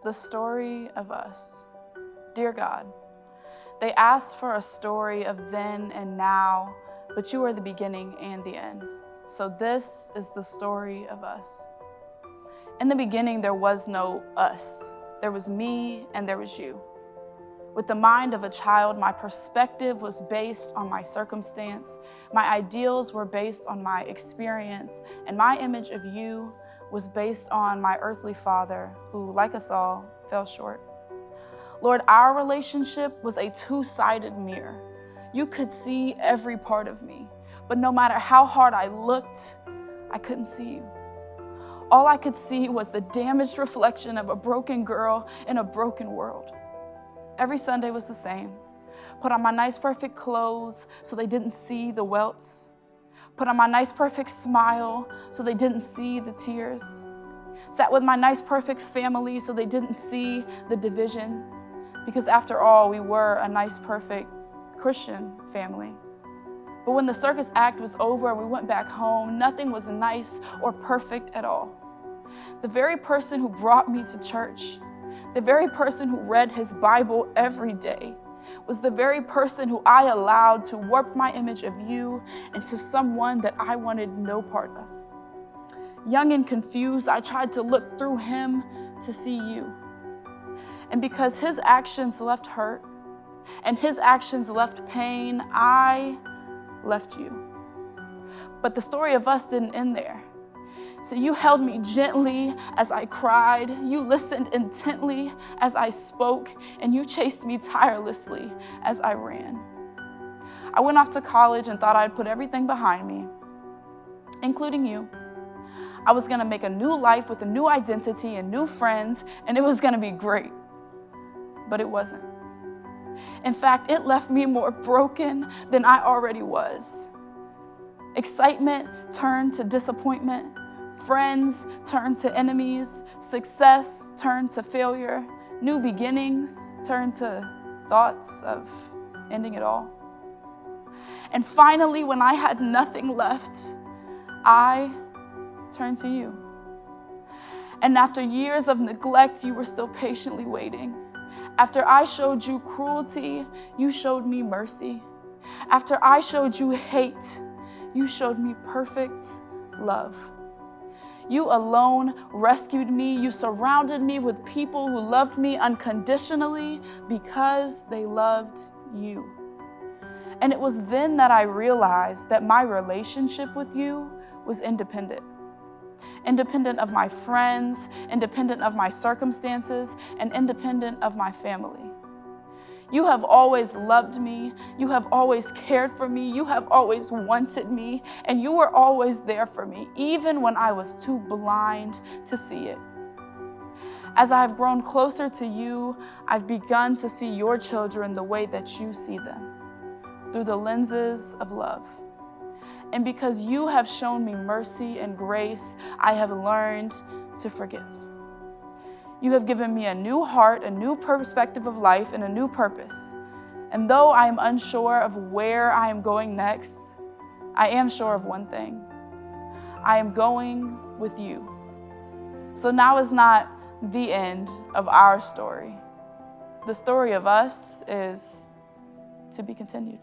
the story of us. Dear God, they asked for a story of then and now, but you are the beginning and the end. So this is the story of us. In the beginning, there was no us. There was me and there was you. With the mind of a child, my perspective was based on my circumstance. My ideals were based on my experience, and my image of you was based on my earthly father, who, like us all, fell short. Lord, our relationship was a two-sided mirror. You could see every part of me, but no matter how hard I looked, I couldn't see you. All I could see was the damaged reflection of a broken girl in a broken world. Every Sunday was the same. Put on my nice, perfect clothes so they didn't see the welts. Put on my nice, perfect smile so they didn't see the tears. Sat with my nice, perfect family so they didn't see the division. Because after all, we were a nice, perfect Christian family. But when the circus act was over and we went back home, nothing was nice or perfect at all. The very person who brought me to church, the very person who read his Bible every day, was the very person who I allowed to warp my image of you into someone that I wanted no part of. Young and confused, I tried to look through him to see you. And because his actions left hurt and his actions left pain, I left you. But the story of us didn't end there. So you held me gently as I cried, you listened intently as I spoke, and you chased me tirelessly as I ran. I went off to college and thought I'd put everything behind me, including you. I was gonna make a new life with a new identity and new friends, and it was gonna be great. But it wasn't. In fact, it left me more broken than I already was. Excitement turned to disappointment. Friends turned to enemies. Success turned to failure. New beginnings turned to thoughts of ending it all. And finally, when I had nothing left, I turned to you. And after years of neglect, you were still patiently waiting. After I showed you cruelty, you showed me mercy. After I showed you hate, you showed me perfect love. You alone rescued me. You surrounded me with people who loved me unconditionally because they loved you. And it was then that I realized that my relationship with you was independent. Independent of my friends, independent of my circumstances, and independent of my family. You have always loved me. You have always cared for me. You have always wanted me, and you were always there for me, even when I was too blind to see it. As I have grown closer to you, I've begun to see your children the way that you see them, through the lenses of love. And because you have shown me mercy and grace, I have learned to forgive. You have given me a new heart, a new perspective of life, and a new purpose. And though I am unsure of where I am going next, I am sure of one thing. I am going with you. So now is not the end of our story. The story of us is to be continued.